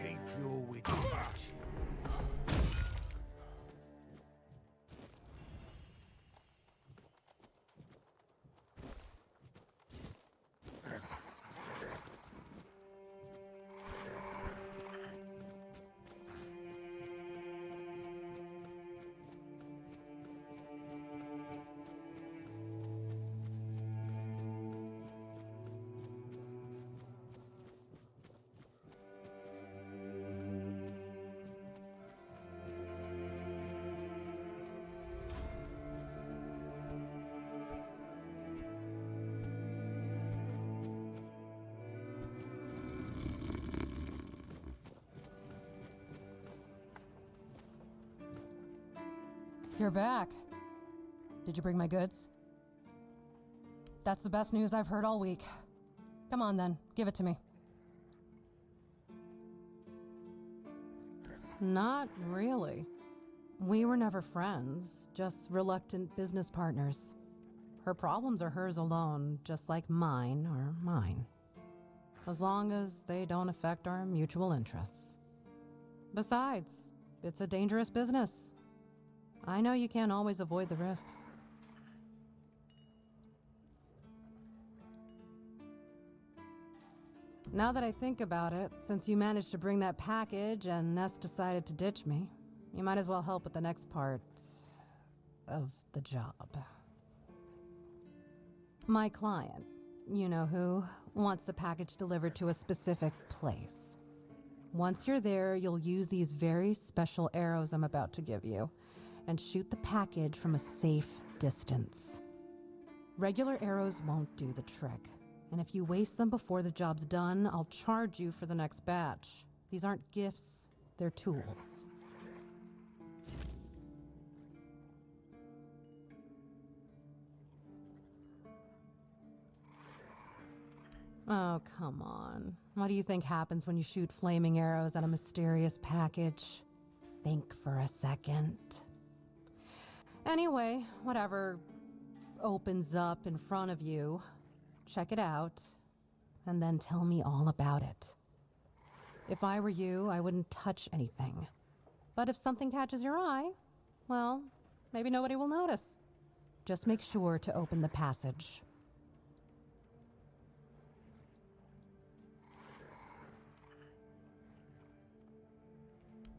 Keep your wits. You're back. Did you bring my goods? That's the best news I've heard all week. Come on then, give it to me. Not really. We were never friends, just reluctant business partners. Her problems are hers alone, just like mine are mine. As long as they don't affect our mutual interests. Besides, it's a dangerous business. I know you can't always avoid the risks. Now that I think about it, since you managed to bring that package and Ness decided to ditch me, you might as well help with the next part of the job. My client, you know who, wants the package delivered to a specific place. Once you're there, you'll use these very special arrows I'm about to give you and shoot the package from a safe distance. Regular arrows won't do the trick, and if you waste them before the job's done, I'll charge you for the next batch. These aren't gifts, they're tools. Oh, come on. What do you think happens when you shoot flaming arrows at a mysterious package? Think for a second. Anyway, whatever opens up in front of you, check it out, and then tell me all about it. If I were you, I wouldn't touch anything. But if something catches your eye, well, maybe nobody will notice. Just make sure to open the passage.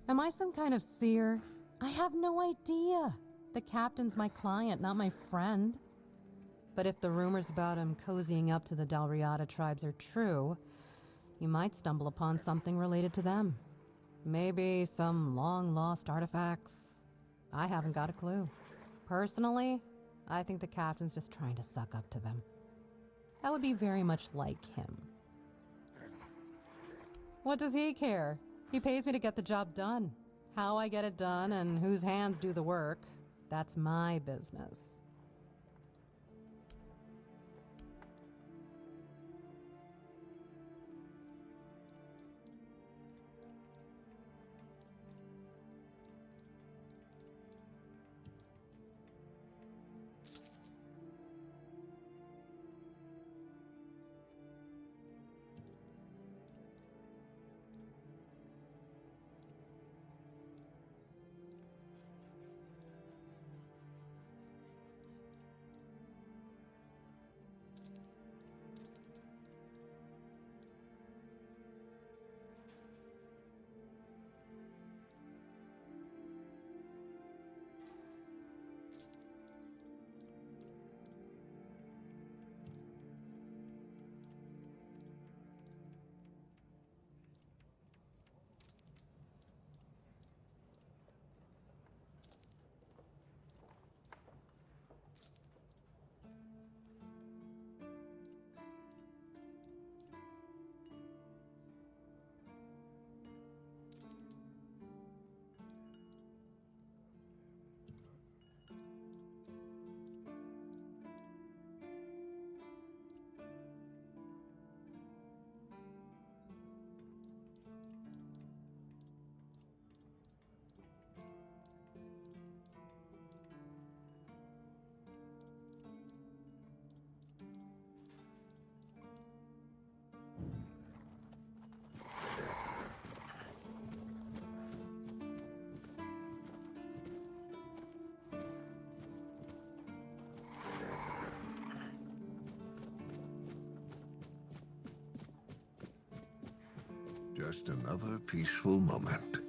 Am I some kind of seer? I have no idea. The captain's my client, not my friend. But if the rumors about him cozying up to the Dalriada tribes are true, you might stumble upon something related to them. Maybe some long-lost artifacts. I haven't got a clue. Personally, I think the captain's just trying to suck up to them. That would be very much like him. What does he care? He pays me to get the job done. How I get it done and whose hands do the work, that's my business. Just another peaceful moment.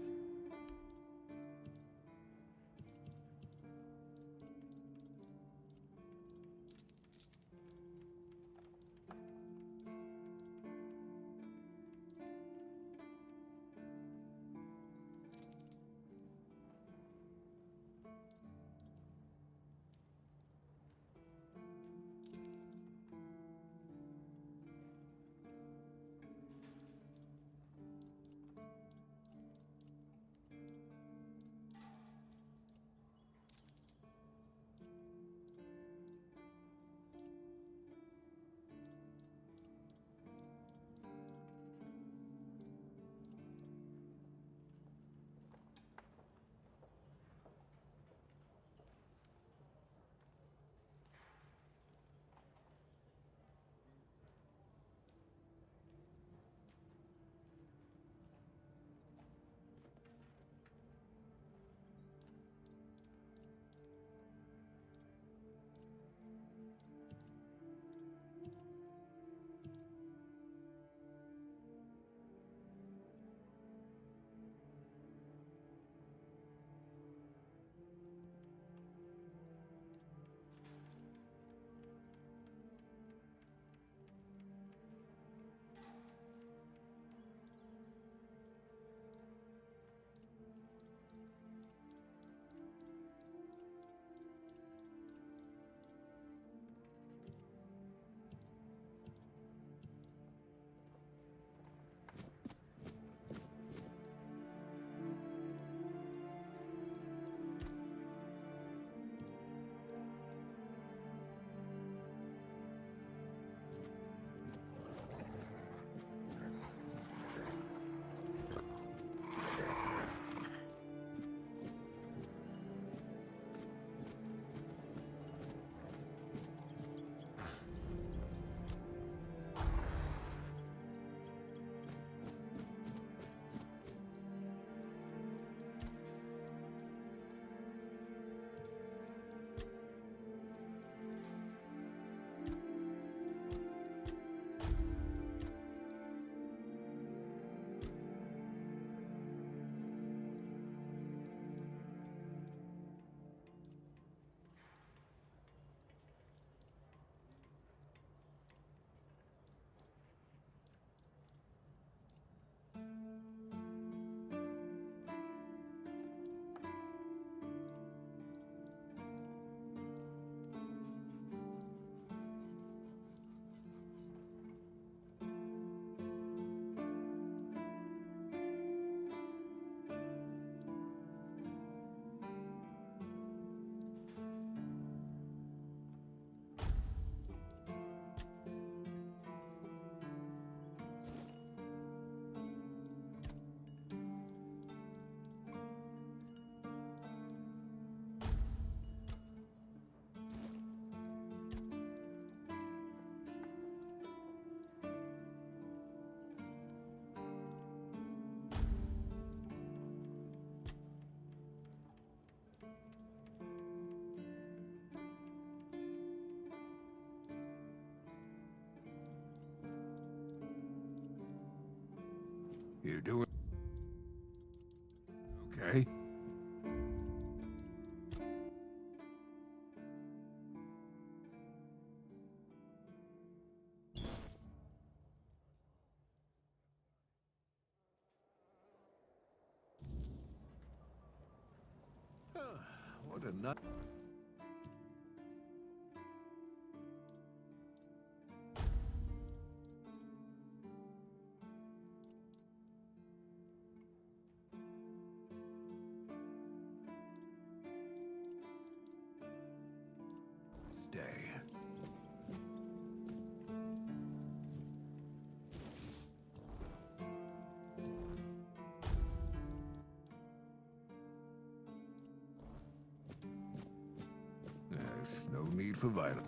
You doing okay? What a nut. Day. There's no need for violence.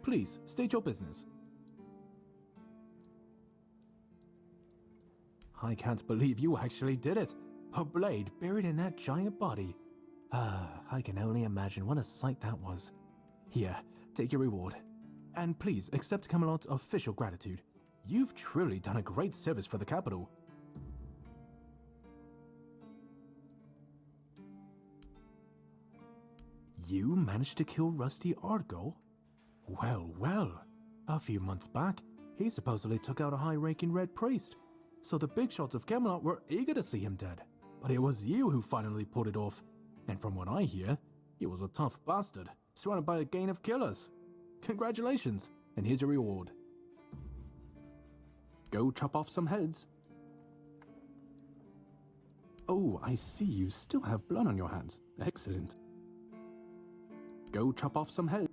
Please, state your business. I can't believe you actually did it. A blade buried in that giant body. I can only imagine what a sight that was. Here, take your reward. And please accept Camelot's official gratitude. You've truly done a great service for the capital. You managed to kill Rusty Ardgall? Well, well. A few months back, he supposedly took out a high-ranking red priest. So the big shots of Camelot were eager to see him dead. But it was you who finally pulled it off. And from what I hear, he was a tough bastard, surrounded by a gang of killers. Congratulations, and here's your reward. Go chop off some heads. Oh, I see you still have blood on your hands. Excellent. Go chop off some heads.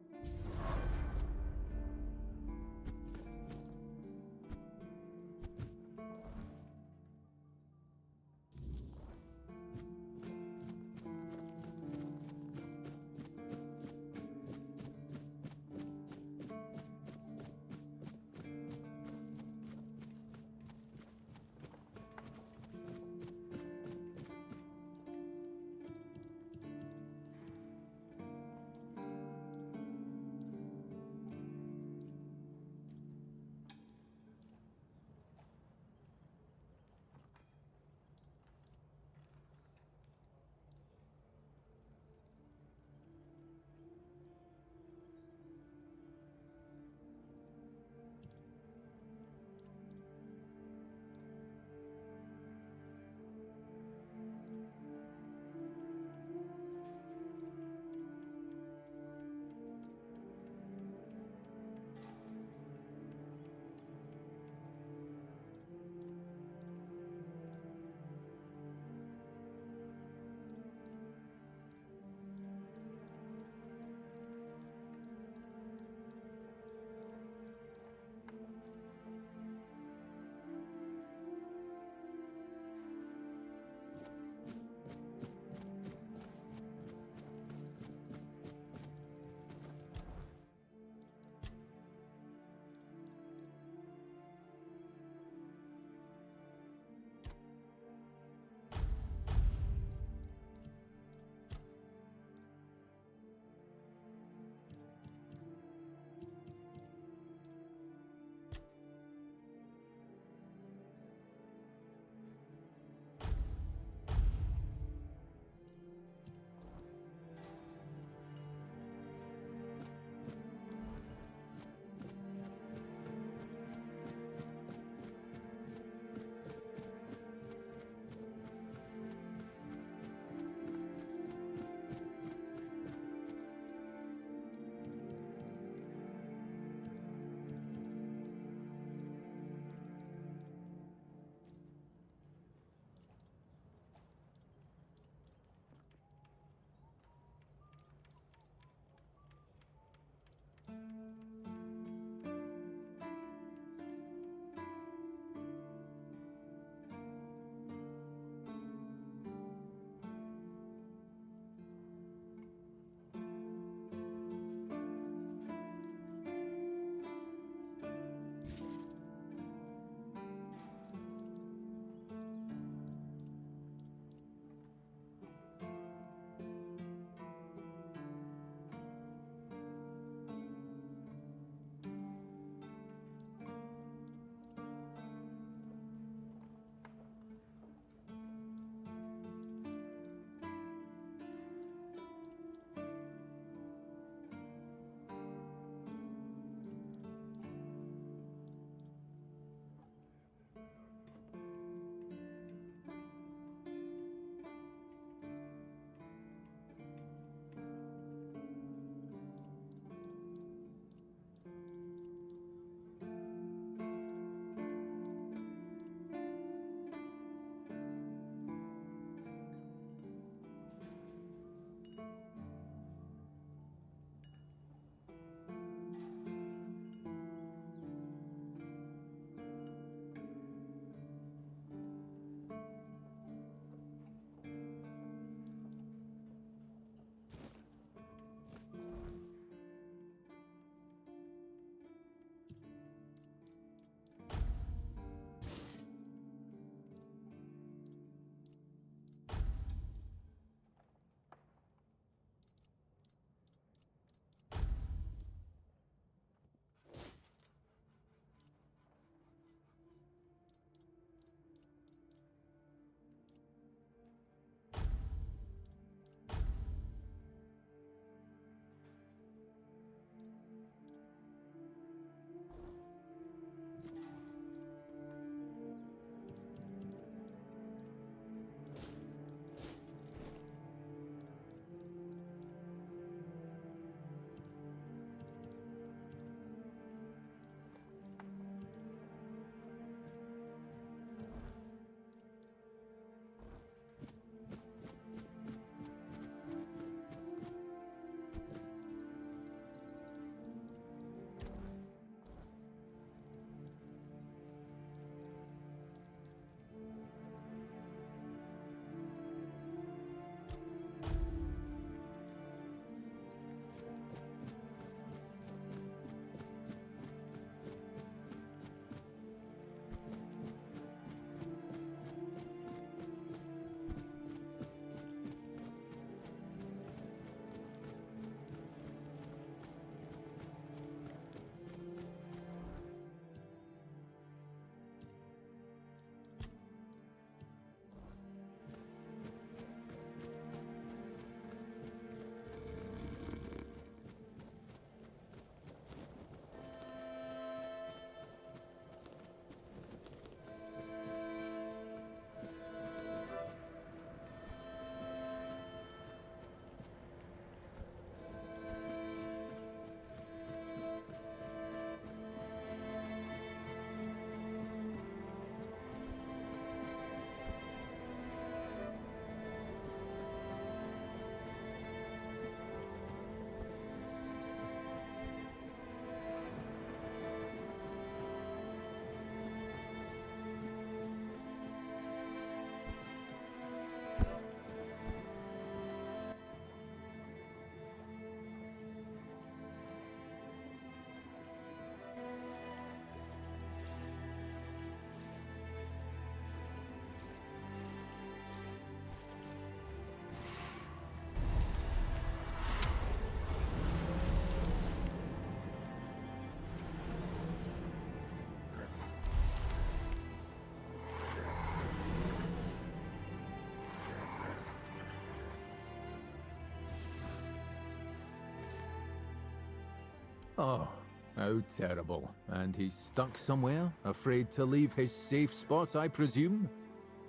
Oh, how terrible. And he's stuck somewhere, afraid to leave his safe spot, I presume?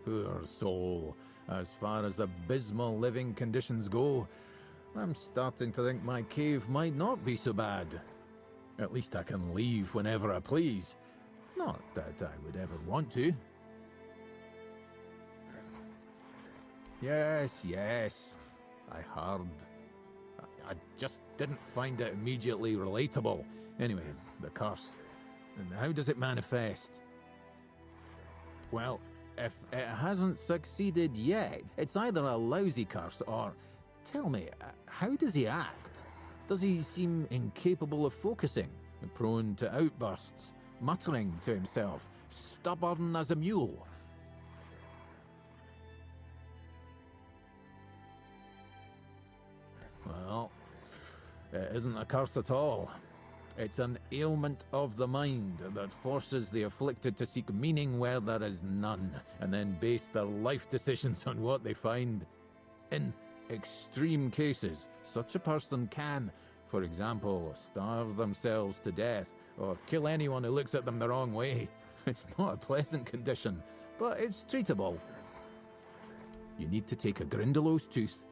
Poor soul. As far as abysmal living conditions go, I'm starting to think my cave might not be so bad. At least I can leave whenever I please. Not that I would ever want to. Yes, I heard. I just didn't find it immediately relatable. Anyway, the curse. And how does it manifest? Well, if it hasn't succeeded yet, it's either a lousy curse or... Tell me, how does he act? Does he seem incapable of focusing, prone to outbursts, muttering to himself, stubborn as a mule? Well, it isn't a curse at all. It's an ailment of the mind that forces the afflicted to seek meaning where there is none, and then base their life decisions on what they find. In extreme cases, such a person can, for example, starve themselves to death, or kill anyone who looks at them the wrong way. It's not a pleasant condition, but it's treatable. You need to take a Grindylows tooth,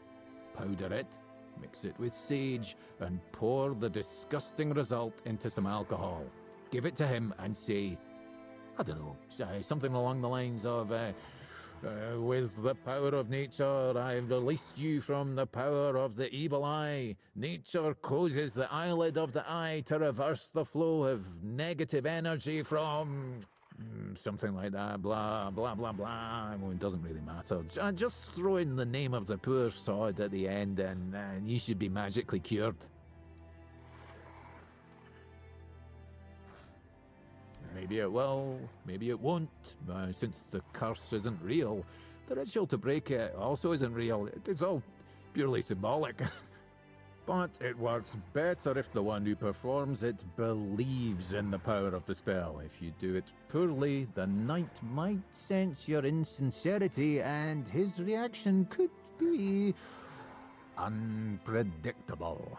powder it, mix it with sage, and pour the disgusting result into some alcohol. Give it to him and say, I don't know, something along the lines of, with the power of nature, I've released you from the power of the evil eye. Nature closes the eyelid of the eye to reverse the flow of negative energy from... something like that, blah, blah, blah, blah. Well, it doesn't really matter. Just throw in the name of the poor sod at the end and you should be magically cured. Maybe it will, maybe it won't. Since the curse isn't real, the ritual to break it also isn't real. It's all purely symbolic. But it works better if the one who performs it believes in the power of the spell. If you do it poorly, the knight might sense your insincerity and his reaction could be unpredictable.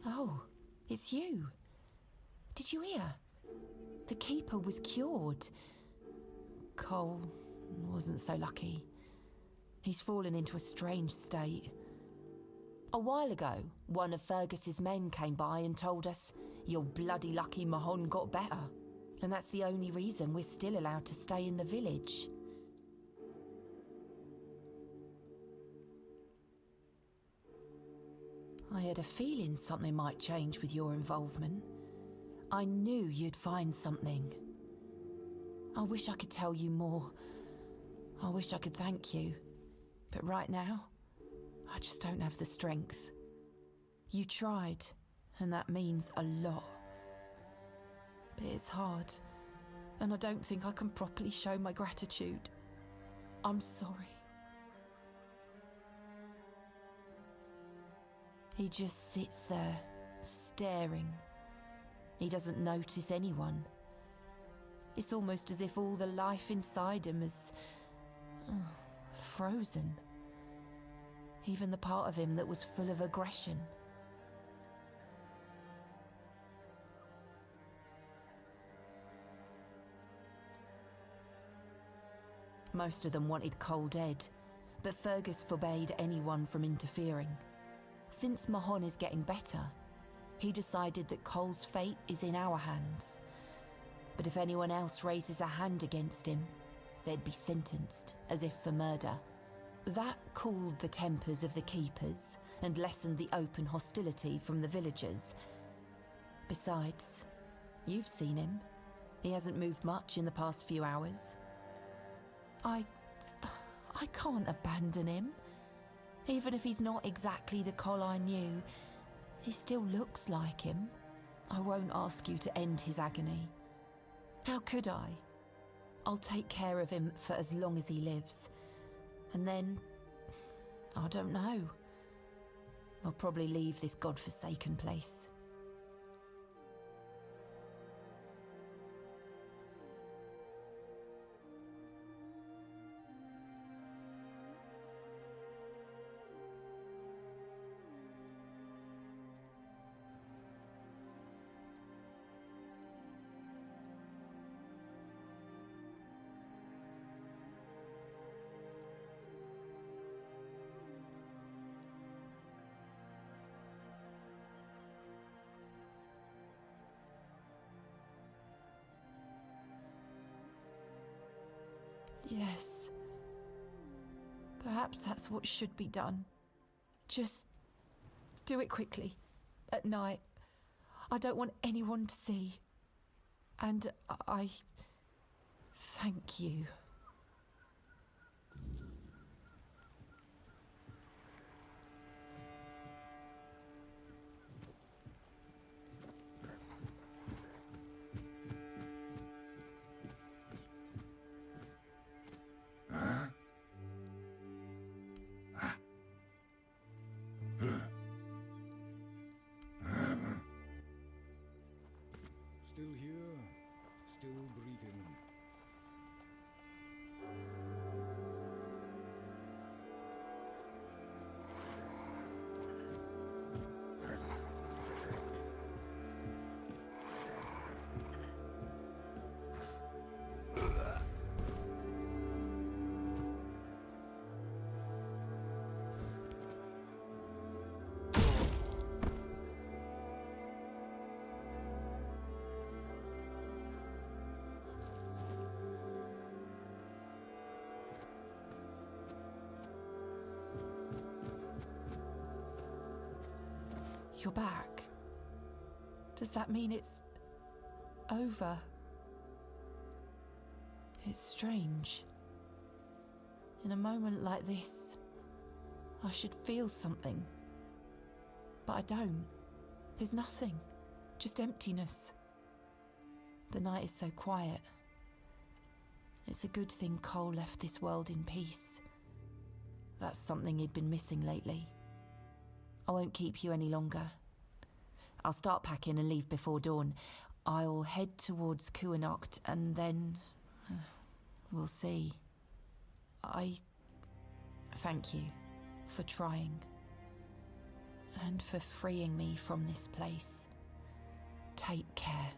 Oh, it's you. Did you hear? The keeper was cured. Cole wasn't so lucky. He's fallen into a strange state. A while ago, one of Fergus's men came by and told us, "You're bloody lucky Mahon got better." And that's the only reason we're still allowed to stay in the village. I had a feeling something might change with your involvement. I knew you'd find something. I wish I could tell you more. I wish I could thank you. But right now, I just don't have the strength. You tried, and that means a lot. But it's hard, and I don't think I can properly show my gratitude. I'm sorry. He just sits there, staring. He doesn't notice anyone. It's almost as if all the life inside him is frozen. Even the part of him that was full of aggression. Most of them wanted Cole dead, but Fergus forbade anyone from interfering. Since Mahon is getting better, he decided that Cole's fate is in our hands. But if anyone else raises a hand against him, they'd be sentenced, as if for murder. That cooled the tempers of the keepers and lessened the open hostility from the villagers. Besides, you've seen him. He hasn't moved much in the past few hours. I can't abandon him. Even if he's not exactly the Cole I knew, he still looks like him. I won't ask you to end his agony. How could I? I'll take care of him for as long as he lives. And then, I don't know. I'll probably leave this godforsaken place. Yes. Perhaps that's what should be done. Just do it quickly, at night. I don't want anyone to see. And I thank you. Still here, still breathing. You're back. Does that mean it's over? It's strange. In a moment like this, I should feel something. But I don't. There's nothing. Just emptiness. The night is so quiet. It's a good thing Cole left this world in peace. That's something he'd been missing lately. I won't keep you any longer. I'll start packing and leave before dawn. I'll head towards Kuanocht and then... we'll see. I thank you for trying. And for freeing me from this place. Take care.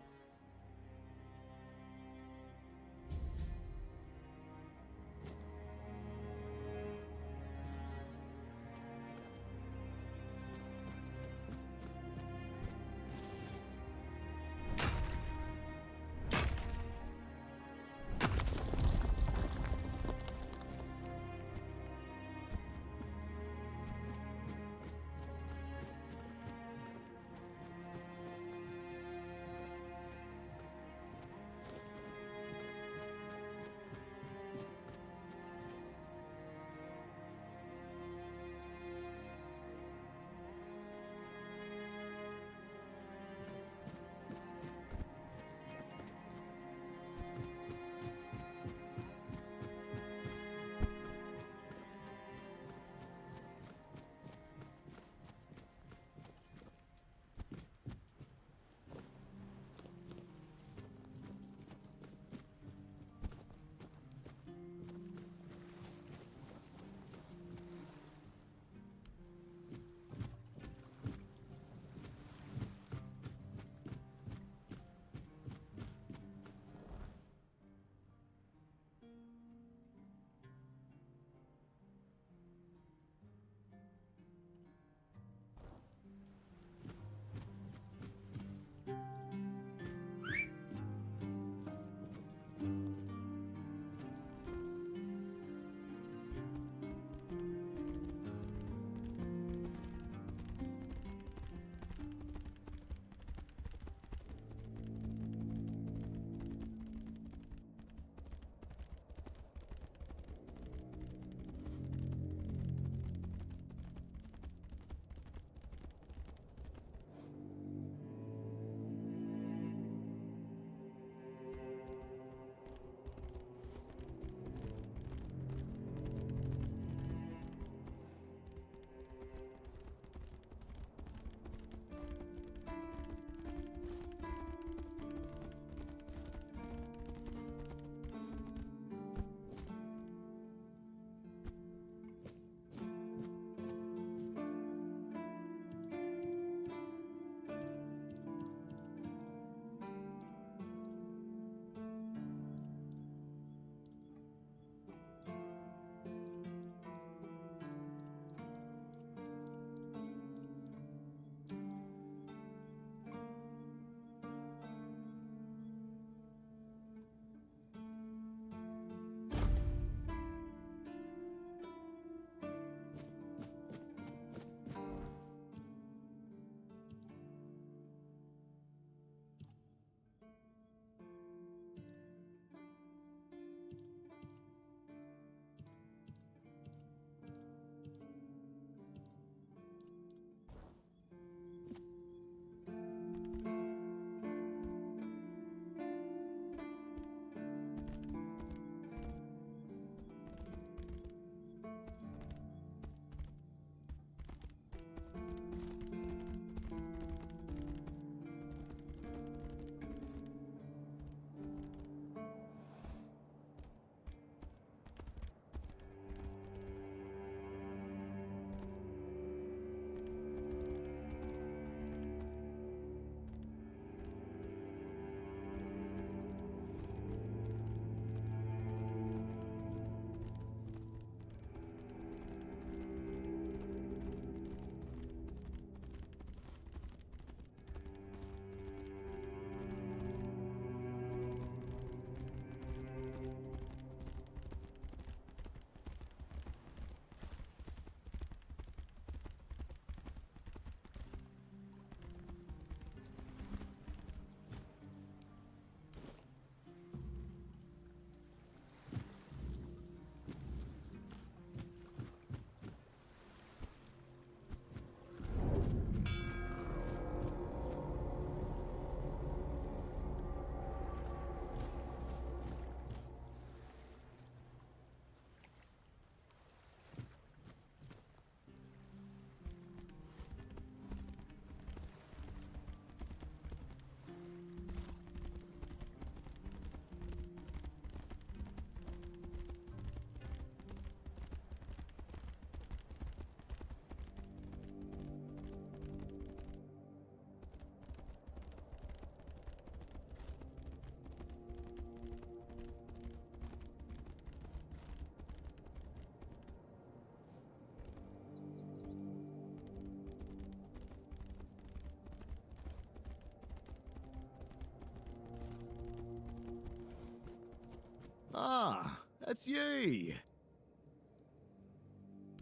Ah, it's you.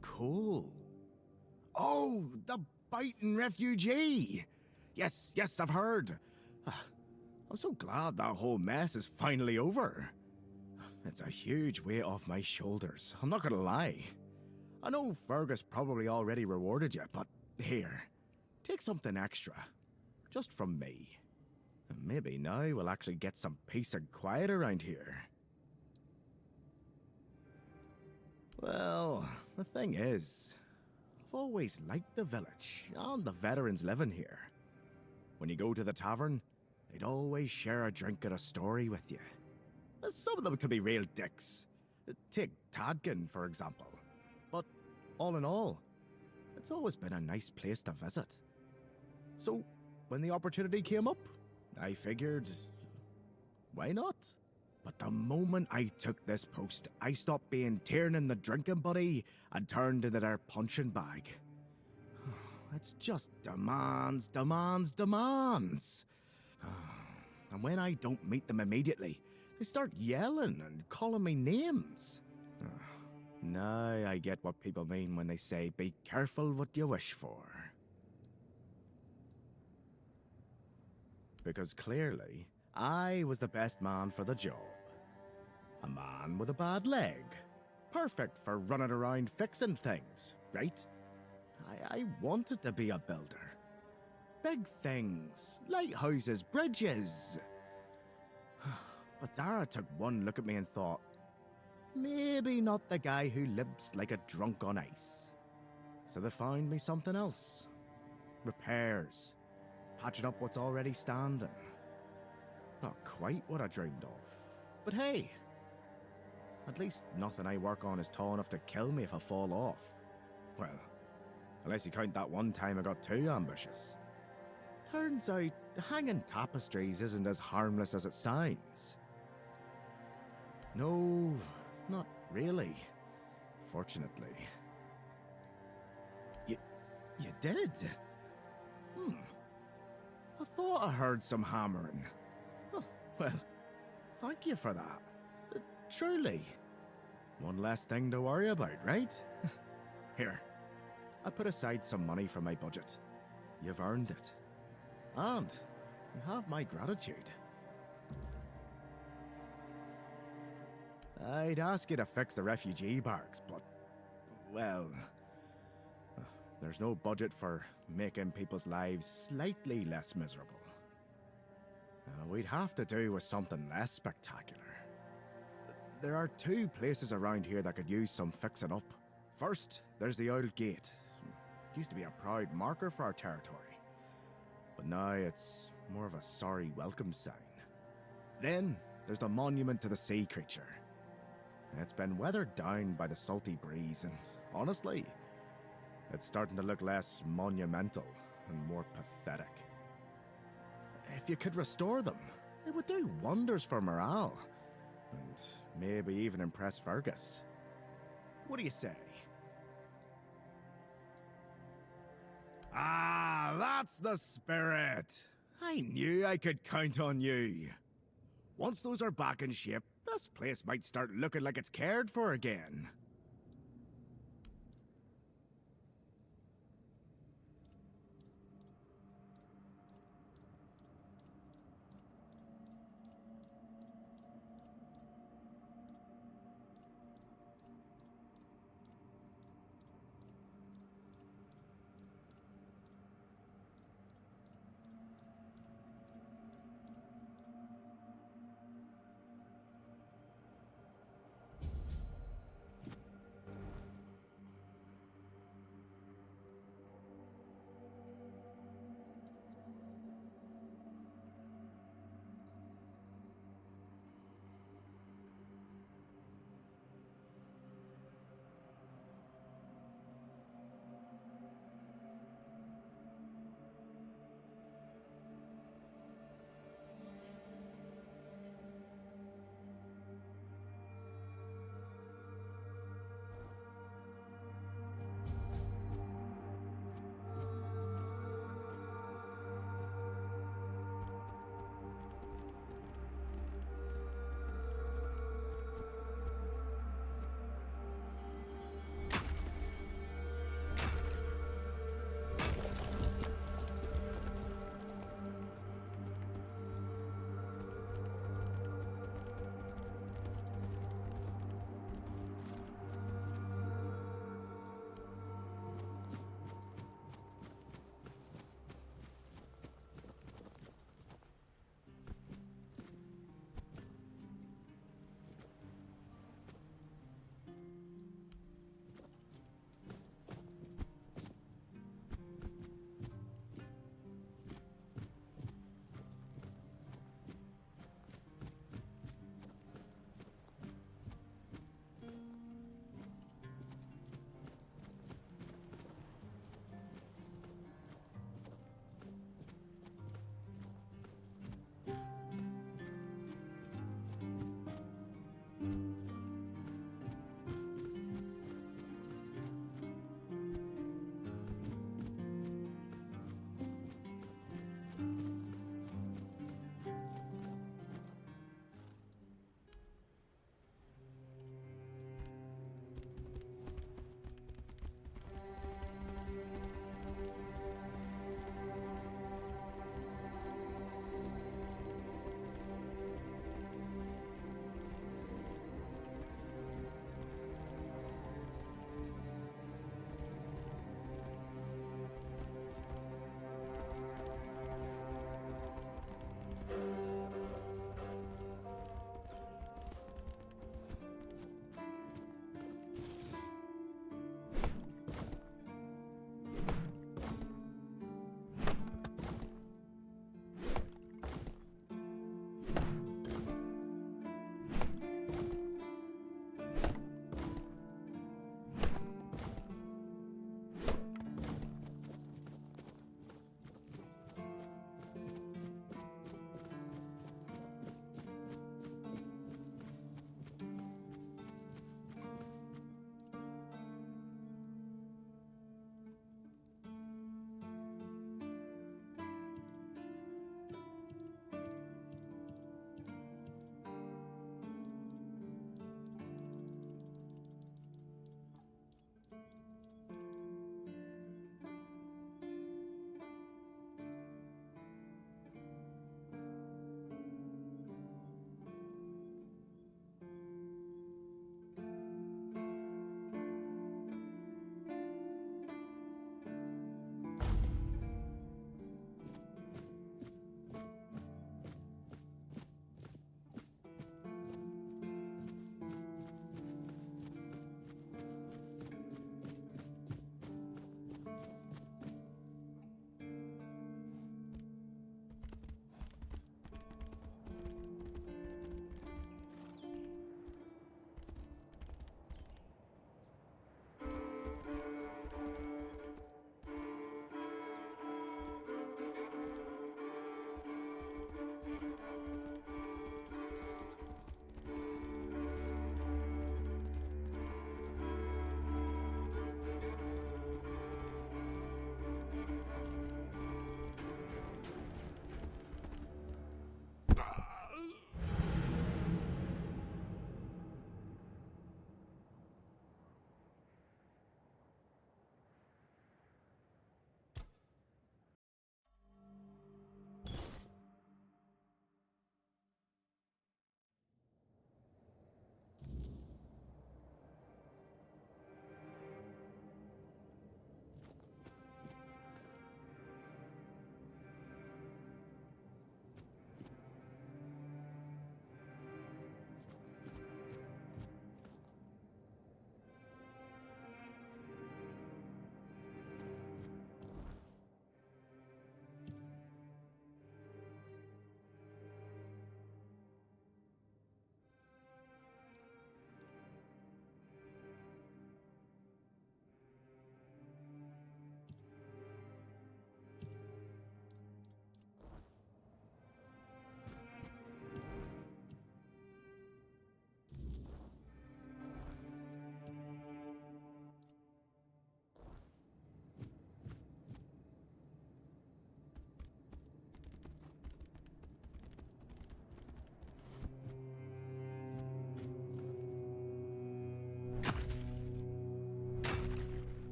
Cool. Oh, the biting refugee. Yes, I've heard. I'm so glad that whole mess is finally over. It's a huge weight off my shoulders, I'm not gonna lie. I know Fergus probably already rewarded you, but here, take something extra. Just from me. And maybe now we'll actually get some peace and quiet around here. Well, the thing is, I've always liked the village and the veterans living here. When you go to the tavern, they'd always share a drink and a story with you. Some of them can be real dicks. Take Tadkin, for example. But all in all, it's always been a nice place to visit. So, when the opportunity came up, I figured, why not? But the moment I took this post, I stopped being Tiernan the drinking buddy and turned into their punching bag. It's just demands. And when I don't meet them immediately, they start yelling and calling me names. Now I get what people mean when they say, be careful what you wish for. Because clearly, I was the best man for the job. A man with a bad leg. Perfect for running around fixing things, right? I wanted to be a builder. Big things, lighthouses, bridges. But Dara took one look at me and thought, maybe not the guy who lives like a drunk on ice. So they found me something else. Repairs. Patching up what's already standing. Not quite what I dreamed of. But hey, at least nothing I work on is tall enough to kill me if I fall off. Well, unless you count that one time I got too ambitious. Turns out, hanging tapestries isn't as harmless as it sounds. No, not really. Fortunately. You did? I thought I heard some hammering. Oh, well, thank you for that. Truly. One less thing to worry about, right? Here, I put aside some money from my budget. You've earned it. And you have my gratitude. I'd ask you to fix the refugee barracks, but, well, there's no budget for making people's lives slightly less miserable. We'd have to do with something less spectacular. There are two places around here that could use some fixing up. First, there's the old gate. It used to be a proud marker for our territory. But now it's more of a sorry welcome sign. Then, there's the monument to the sea creature. It's been weathered down by the salty breeze, and honestly, it's starting to look less monumental and more pathetic. If you could restore them, it would do wonders for morale. And maybe even impress Fergus. What do you say? Ah, that's the spirit! I knew I could count on you. Once those are back in shape, this place might start looking like it's cared for again.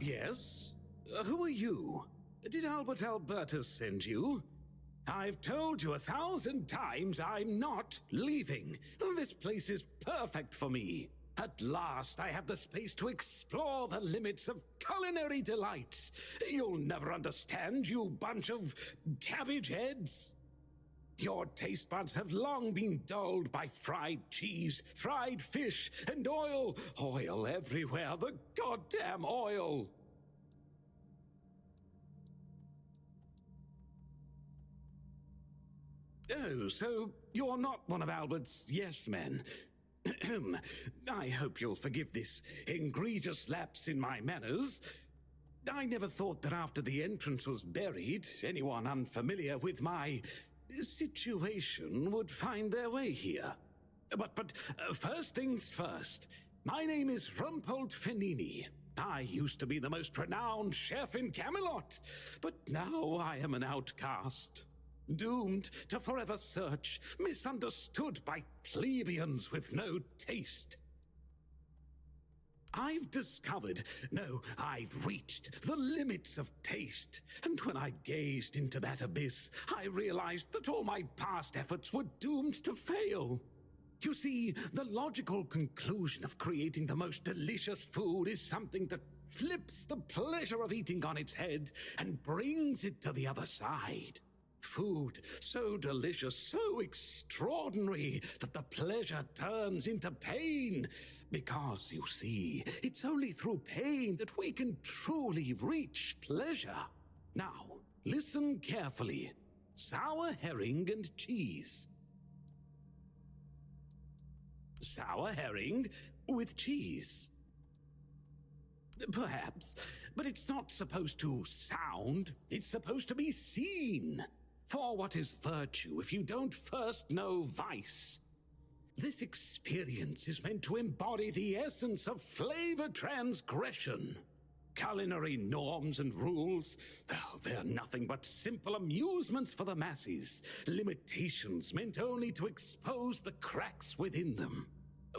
Yes? Who are you? Did Albert Albertus send you? I've told you 1,000 times I'm not leaving. This place is perfect for me. At last, I have the space to explore the limits of culinary delights. You'll never understand, you bunch of cabbage heads. Your taste buds have long been dulled by fried cheese, fried fish, and oil. Oil everywhere, the goddamn oil. Oh, so you're not one of Albert's yes men. I hope you'll forgive this egregious lapse in my manners. I never thought that after the entrance was buried, anyone unfamiliar with my situation would find their way here. But first things first. My name is Rumpold Fenini. I used to be the most renowned chef in Camelot, but now I am an outcast. Doomed to forever search, misunderstood by plebeians with no taste. I've discovered, no, I've reached the limits of taste. And when I gazed into that abyss, I realized that all my past efforts were doomed to fail. You see, the logical conclusion of creating the most delicious food is something that flips the pleasure of eating on its head and brings it to the other side. Food so delicious, so extraordinary, that the pleasure turns into pain. Because, you see, it's only through pain that we can truly reach pleasure. Now, listen carefully. Sour herring and cheese. Sour herring with cheese. Perhaps, but it's not supposed to sound, it's supposed to be seen. For what is virtue if you don't first know vice? This experience is meant to embody the essence of flavor transgression. Culinary norms and rules, they're nothing but simple amusements for the masses, limitations meant only to expose the cracks within them.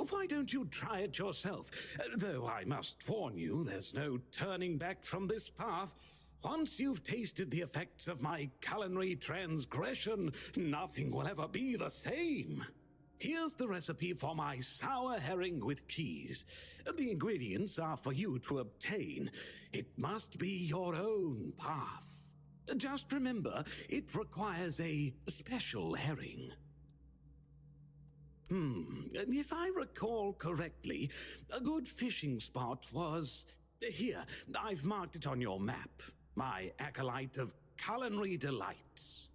Why don't you try it yourself? Though I must warn you, there's no turning back from this path. Once you've tasted the effects of my culinary transgression, nothing will ever be the same. Here's the recipe for my sour herring with cheese. The ingredients are for you to obtain. It must be your own path. Just remember, it requires a special herring. If I recall correctly, a good fishing spot was... Here, I've marked it on your map. My acolyte of culinary delights.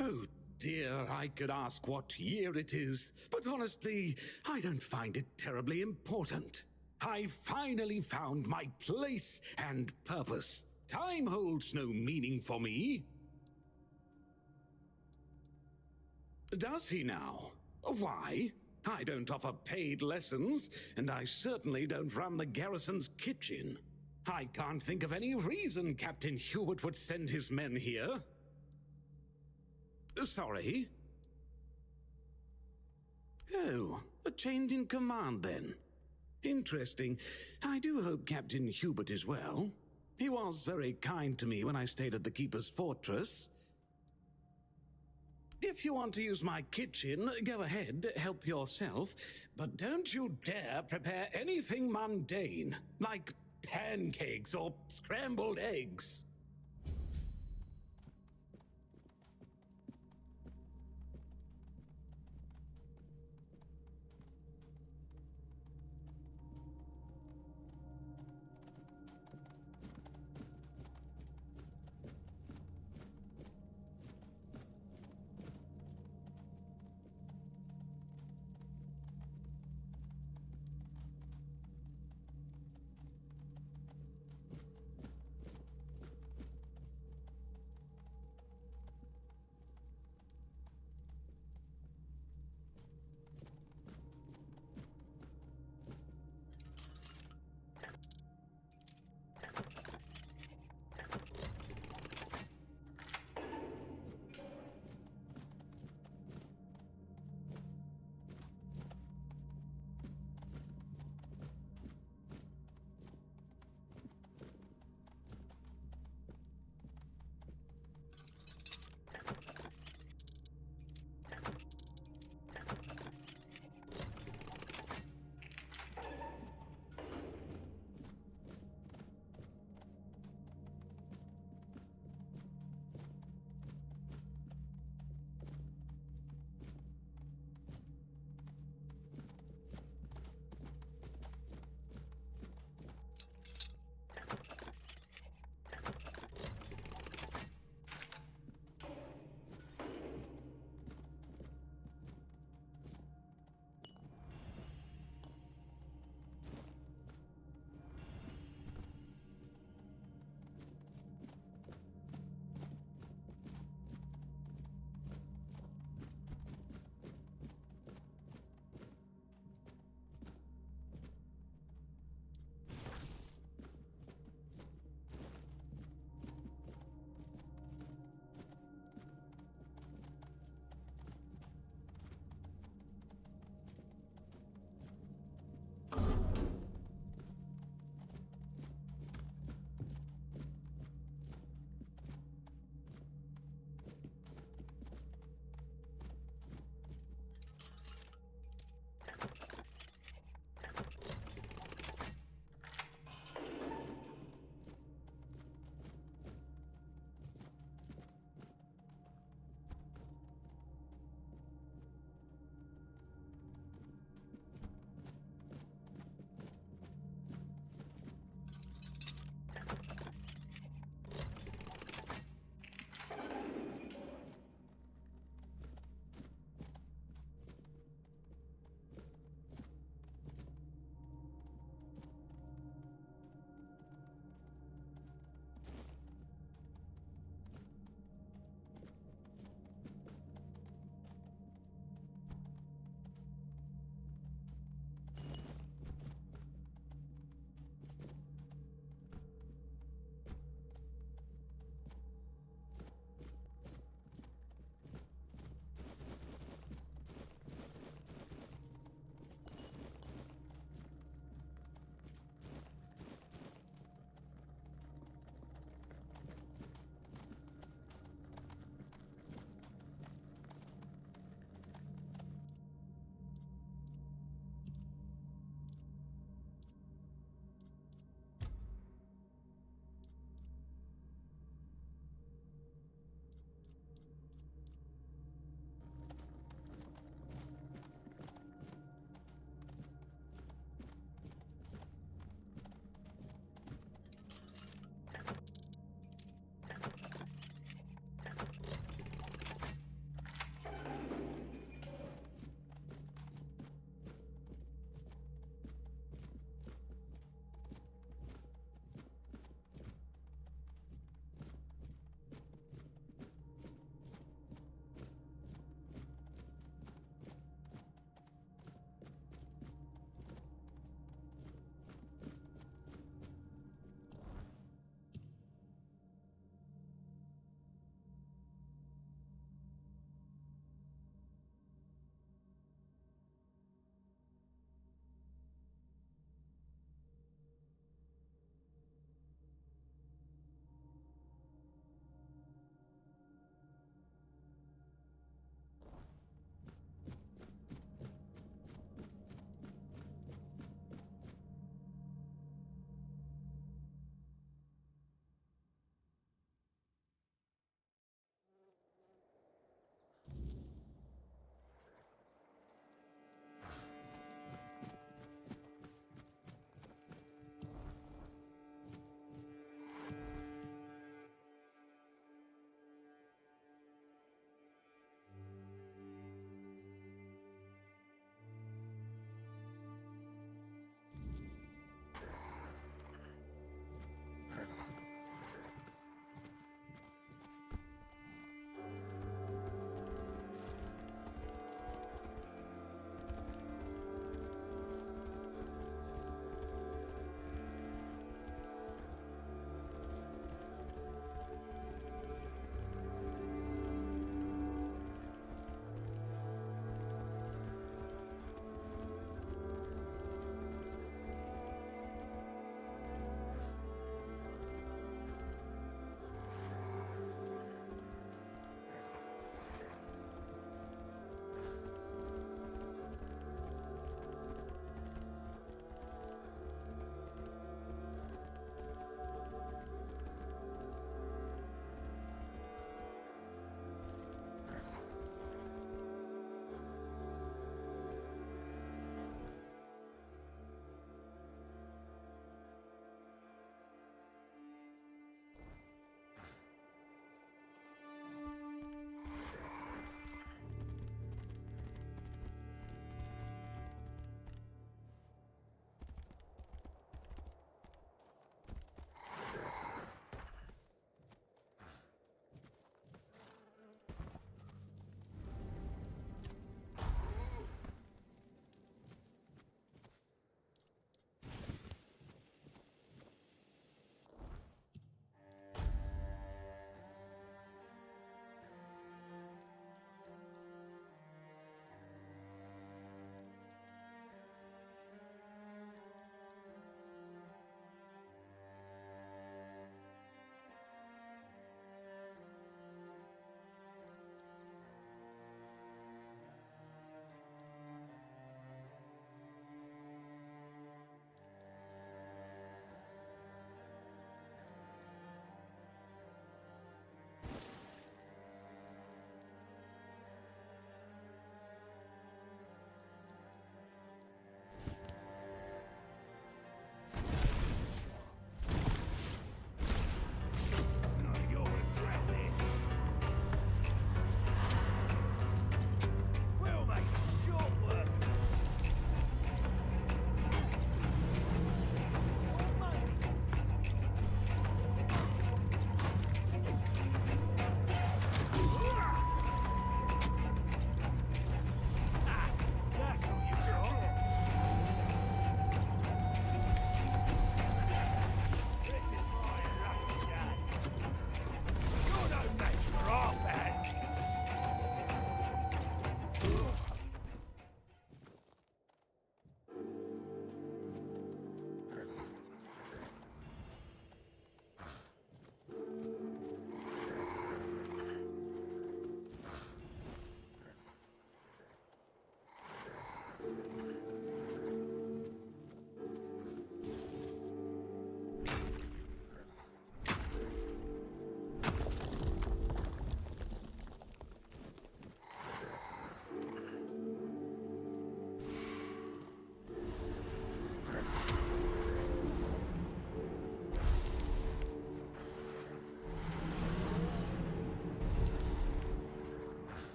Oh dear, I could ask what year it is, but honestly, I don't find it terribly important. I've finally found my place and purpose. Time holds no meaning for me. Does he now? Why? I don't offer paid lessons, and I certainly don't run the garrison's kitchen. I can't think of any reason Captain Hubert would send his men here. Sorry? Oh, a change in command then. Interesting. I do hope Captain Hubert is well. He was very kind to me when I stayed at the Keeper's Fortress. If you want to use my kitchen, go ahead, help yourself. But don't you dare prepare anything mundane, like pancakes or scrambled eggs.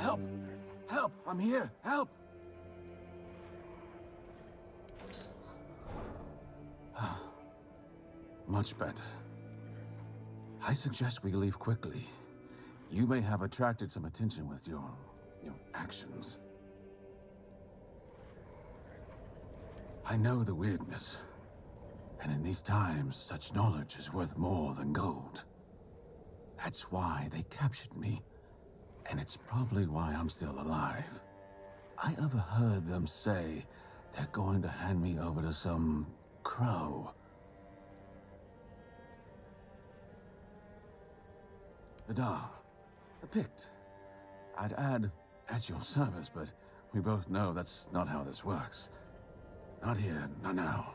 Help! Help! I'm here! Help! Much better. I suggest we leave quickly. You may have attracted some attention with your actions. I know the weirdness. And in these times, such knowledge is worth more than gold. That's why they captured me. And it's probably why I'm still alive. I overheard them say they're going to hand me over to some crow. Vidar, a Pict. I'd add at your service, but we both know that's not how this works. Not here, not now,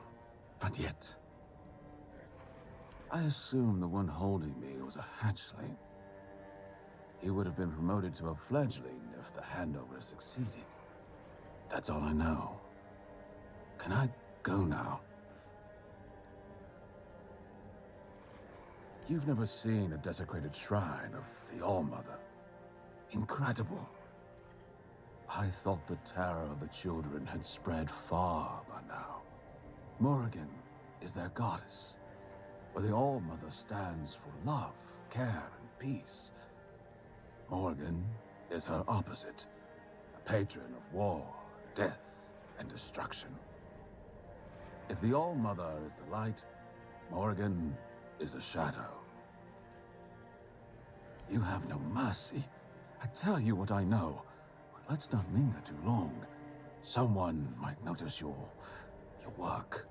not yet. I assume the one holding me was a hatchling. He would have been promoted to a fledgling if the handover succeeded. That's all I know. Can I go now? You've never seen a desecrated shrine of the All-Mother. Incredible. I thought the terror of the children had spread far by now. Morrigan is their goddess, but the All-Mother stands for love, care, and peace. Morrigan is her opposite, a patron of war, death, and destruction. If the All-Mother is the light, Morrigan is a shadow. You have no mercy. I tell you what I know. Let's not linger too long. Someone might notice your work.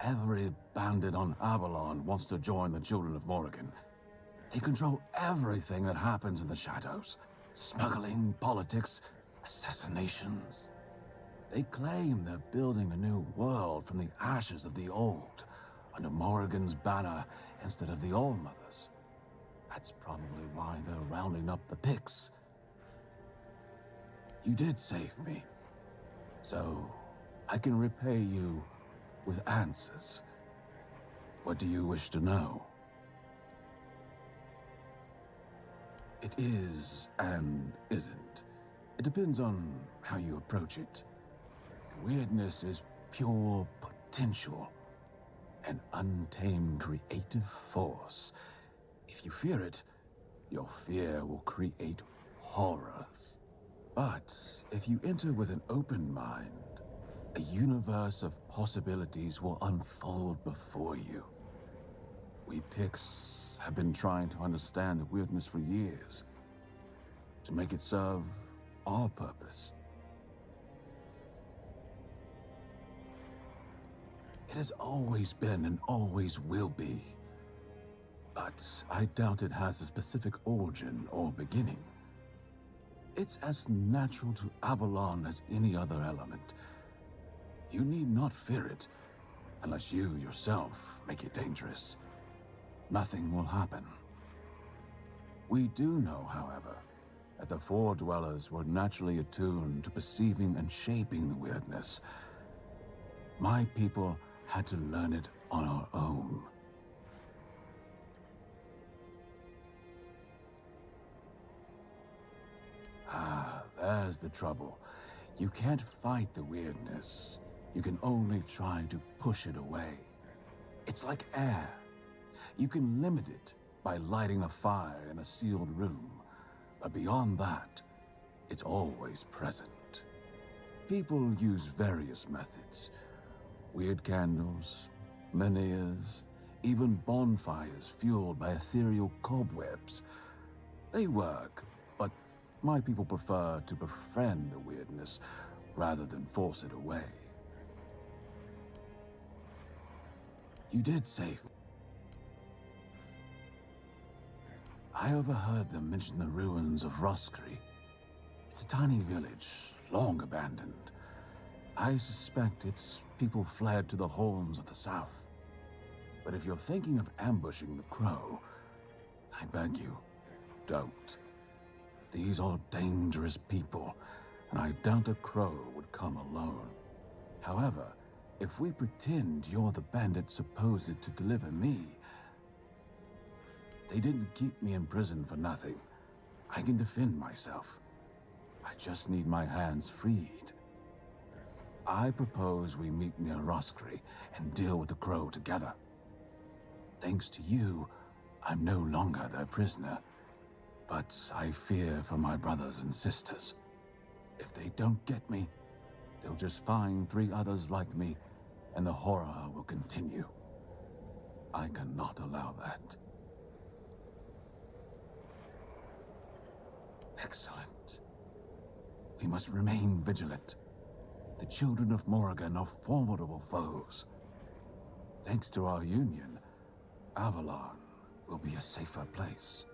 Every bandit on Avalon wants to join the Children of Morrigan. They control everything that happens in the shadows. Smuggling, politics, assassinations. They claim they're building a new world from the ashes of the old, under Morrigan's banner instead of the All-Mother's. That's probably why they're rounding up the Picts. You did save me, so I can repay you with answers. What do you wish to know? It is and isn't. It depends on how you approach it. The weirdness is pure potential, an untamed creative force. If you fear it, your fear will create horrors. But if you enter with an open mind, a universe of possibilities will unfold before you. We Picts have been trying to understand the weirdness for years, to make it serve our purpose. It has always been and always will be. But I doubt it has a specific origin or beginning. It's as natural to Avalon as any other element. You need not fear it, unless you yourself make it dangerous. Nothing will happen. We do know, however, that the Four Dwellers were naturally attuned to perceiving and shaping the weirdness. My people had to learn it on our own. There's the trouble. You can't fight the weirdness. You can only try to push it away. It's like air. You can limit it by lighting a fire in a sealed room, but beyond that, it's always present. People use various methods. Weird candles, menhirs, even bonfires fueled by ethereal cobwebs. They work, but my people prefer to befriend the weirdness rather than force it away. You did save me. I overheard them mention the ruins of Roskri. It's a tiny village, long abandoned. I suspect its people fled to the horns of the south. But if you're thinking of ambushing the Crow, I beg you, don't. These are dangerous people, and I doubt a Crow would come alone. However, if we pretend you're the bandit supposed to deliver me, they didn't keep me in prison for nothing. I can defend myself. I just need my hands freed. I propose we meet near Roscree and deal with the Crow together. Thanks to you, I'm no longer their prisoner. But I fear for my brothers and sisters. If they don't get me, they'll just find 3 others like me, and the horror will continue. I cannot allow that. Excellent. We must remain vigilant. The children of Morrigan are formidable foes. Thanks to our union, Avalon will be a safer place.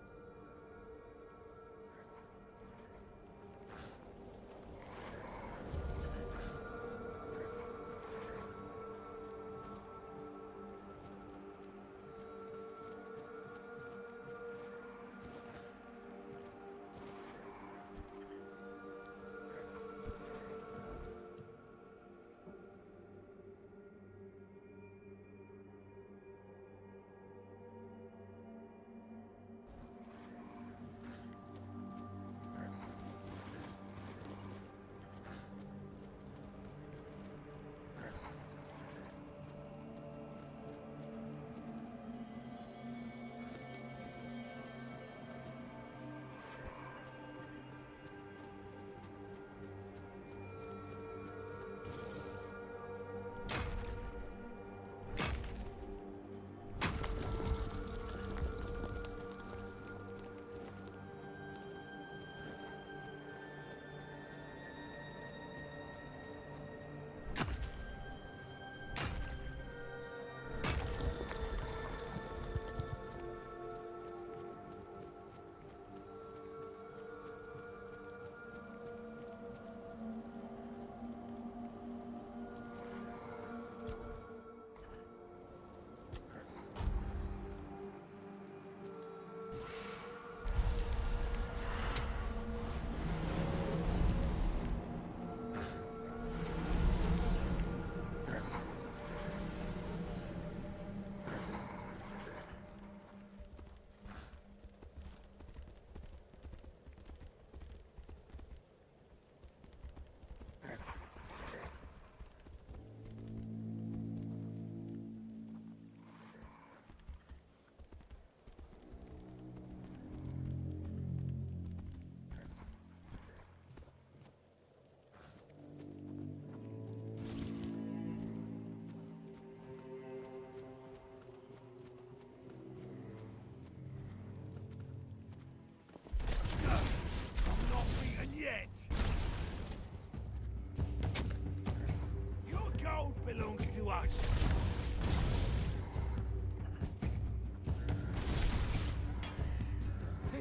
Belongs to us.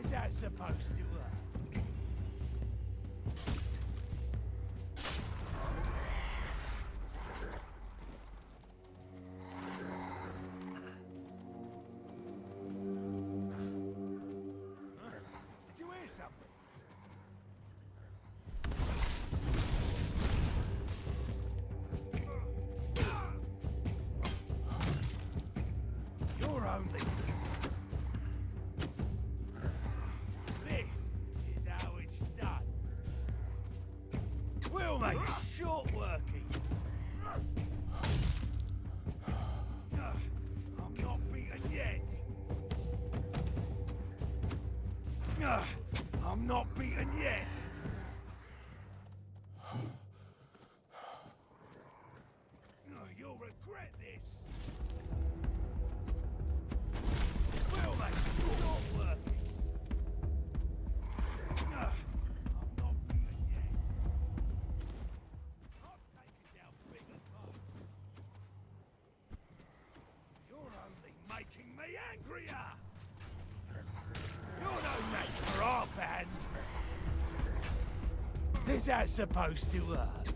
Is that supposed to work? Did you hear something? Short working. I'm not beaten yet. I'm not beaten yet. You'll regret this. We'll make short working. Making me angrier! You're no match for our band! Is that supposed to work?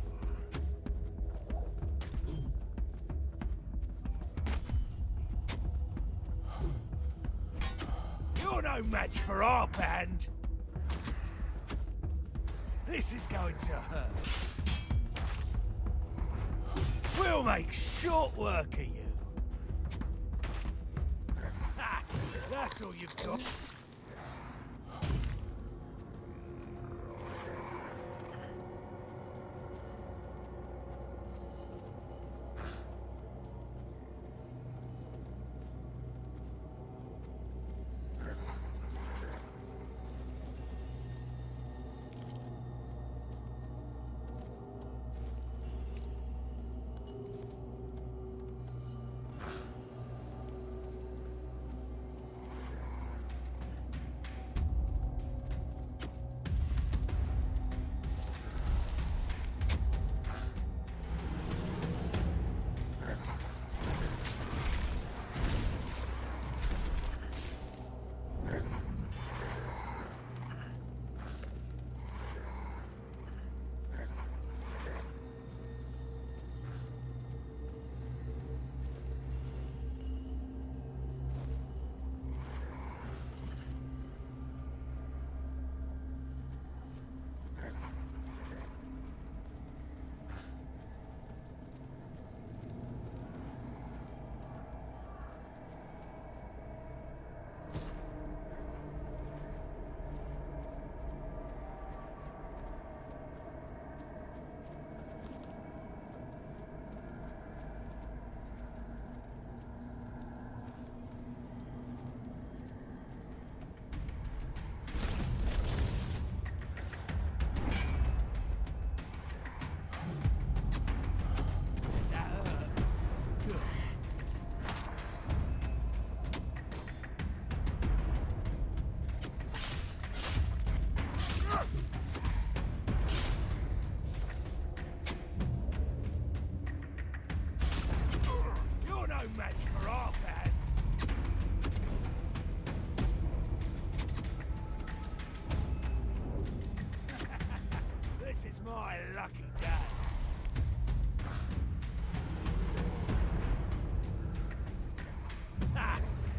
You're no match for our band! This is going to hurt. We'll make short work of you. That's all you've got.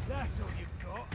That's all you've got.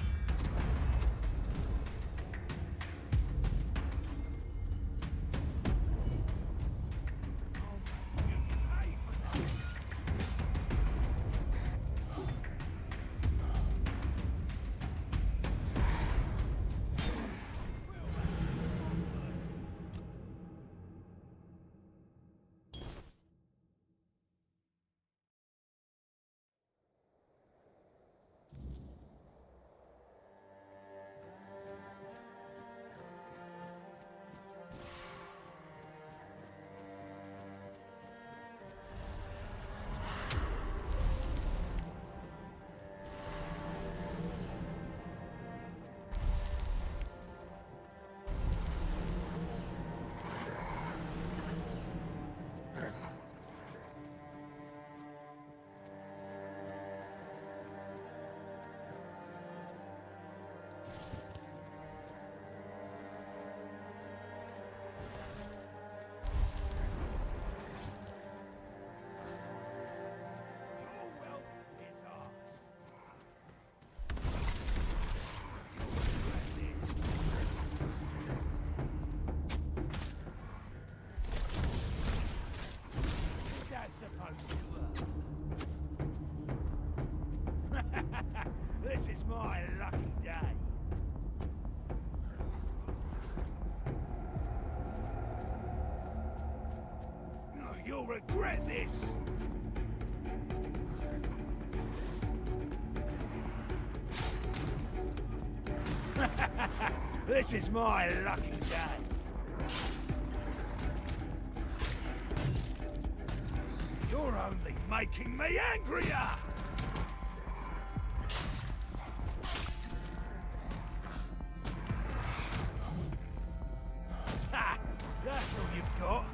This is my lucky day. Oh, you'll regret this. This is my lucky day. You're only making me angrier! Ha! That's all you've got.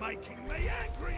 Making me angry!